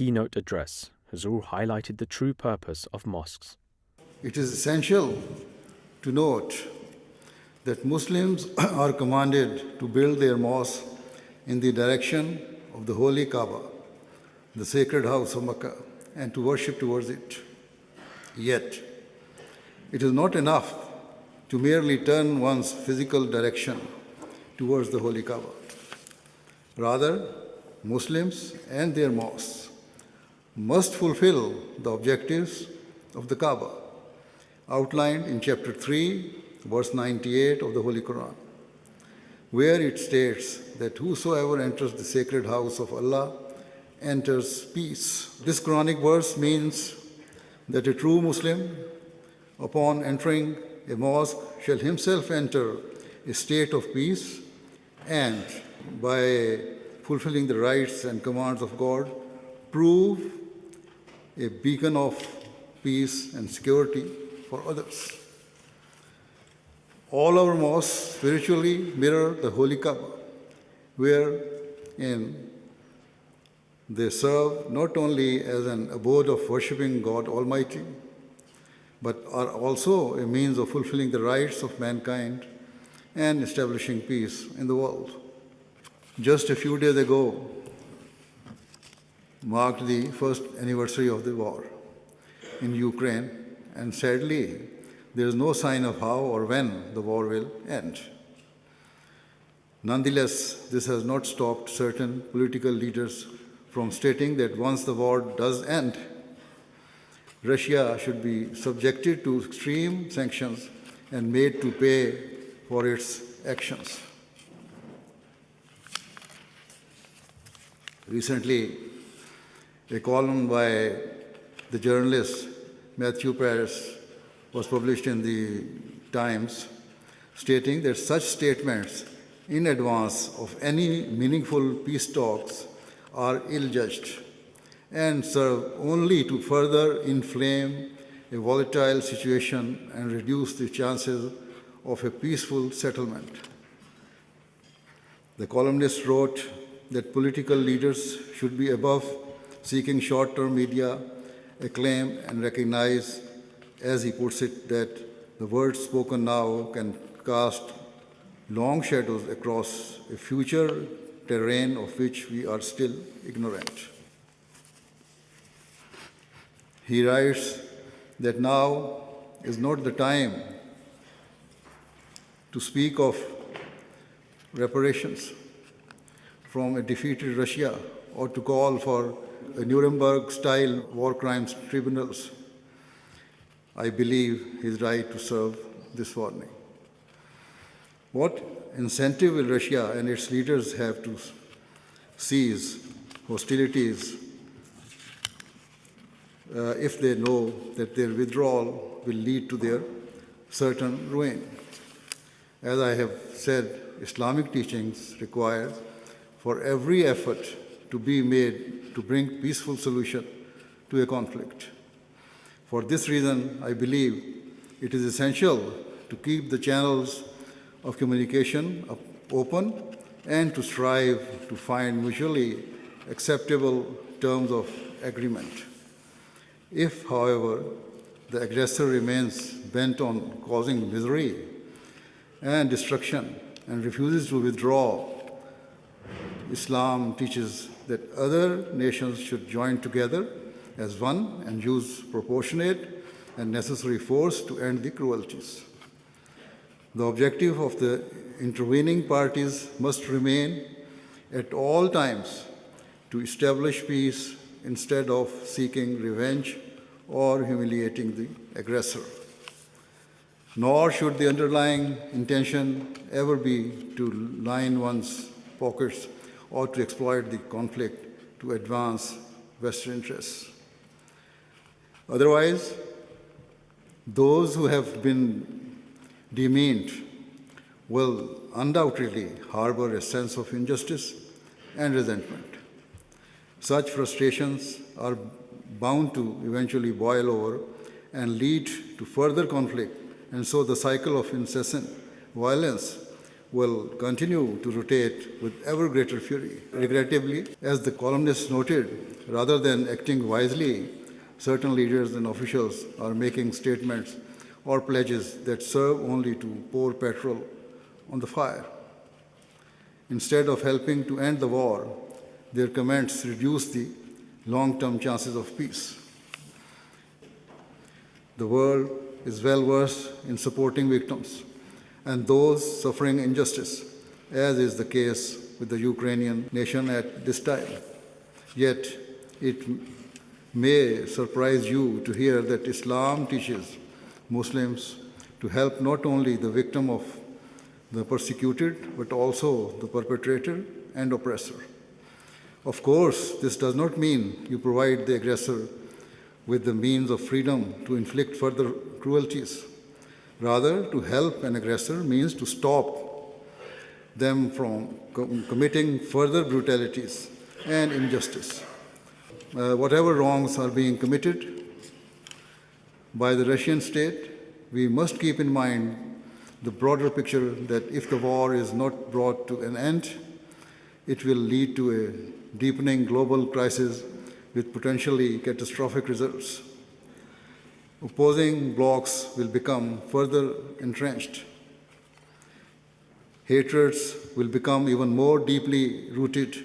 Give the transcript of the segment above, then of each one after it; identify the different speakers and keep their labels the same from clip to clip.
Speaker 1: keynote address, Hazoor highlighted the true purpose of mosques.
Speaker 2: It is essential to note that Muslims are commanded to build their mosques in the direction of the holy Kaaba, the sacred house of Mecca, and to worship towards it. Yet, it is not enough to merely turn one's physical direction towards the holy Kaaba. Rather, Muslims and their mosques must fulfill the objectives of the Kaaba, outlined in chapter 3, verse 98 of the Holy Quran, where it states that whosoever enters the sacred house of Allah enters peace. This Quranic verse means that a true Muslim, upon entering a mosque, shall himself enter a state of peace and, by fulfilling the rights and commands of God, prove a beacon of peace and security for others. All our mosques spiritually mirror the Holy Kaaba, wherein they serve not only as an abode of worshipping God Almighty, but are also a means of fulfilling the rights of mankind and establishing peace in the world. Just a few days ago marked the first anniversary of the war in Ukraine, and sadly, there is no sign of how or when the war will end. Nonetheless, this has not stopped certain political leaders from stating that once the war does end, Russia should be subjected to extreme sanctions and made to pay for its actions. Recently, a column by the journalist Matthew Paris was published in the Times, stating that such statements in advance of any meaningful peace talks are ill-judged and serve only to further inflame a volatile situation and reduce the chances of a peaceful settlement. The columnist wrote that political leaders should be above seeking short-term media acclaim and recognize, as he puts it, that the words spoken now can cast long shadows across a future terrain of which we are still ignorant. He writes that now is not the time to speak of reparations from a defeated Russia or to call for Nuremberg-style war crimes tribunals. I believe he is right to serve this warning. What incentive will Russia and its leaders have to cease hostilities if they know that their withdrawal will lead to their certain ruin? As I have said, Islamic teachings require for every effort to be made to bring peaceful solution to a conflict. For this reason, I believe it is essential to keep the channels of communication open and to strive to find mutually acceptable terms of agreement. If, however, the aggressor remains bent on causing misery and destruction and refuses to withdraw, Islam teaches that other nations should join together as one and use proportionate and necessary force to end the cruelties. The objective of the intervening parties must remain at all times to establish peace instead of seeking revenge or humiliating the aggressor. Nor should the underlying intention ever be to line one's pockets or to exploit the conflict to advance Western interests. Otherwise, those who have been demeaned will undoubtedly harbor a sense of injustice and resentment. Such frustrations are bound to eventually boil over and lead to further conflict, and so the cycle of incessant violence will continue to rotate with ever greater fury. Regrettably, as the columnist noted, rather than acting wisely, certain leaders and officials are making statements or pledges that serve only to pour petrol on the fire. Instead of helping to end the war, their comments reduce the long-term chances of peace. The world is well versed in supporting victims and those suffering injustice, as is the case with the Ukrainian nation at this time. Yet, it may surprise you to hear that Islam teaches Muslims to help not only the victim of the persecuted, but also the perpetrator and oppressor. Of course, this does not mean you provide the aggressor with the means of freedom to inflict further cruelties. Rather, to help an aggressor means to stop them from committing further brutalities and injustice. Whatever wrongs are being committed by the Russian state, we must keep in mind the broader picture that if the war is not brought to an end, it will lead to a deepening global crisis with potentially catastrophic results. Opposing blocs will become further entrenched. Hatreds will become even more deeply rooted,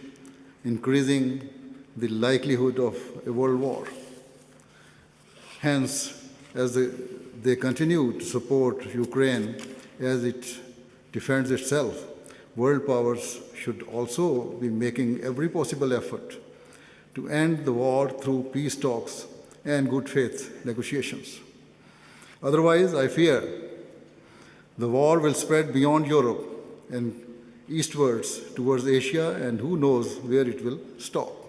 Speaker 2: increasing the likelihood of a world war. Hence, as they continue to support Ukraine as it defends itself, world powers should also be making every possible effort to end the war through peace talks and good faith negotiations. Otherwise, I fear the war will spread beyond Europe and eastwards towards Asia, and who knows where it will stop.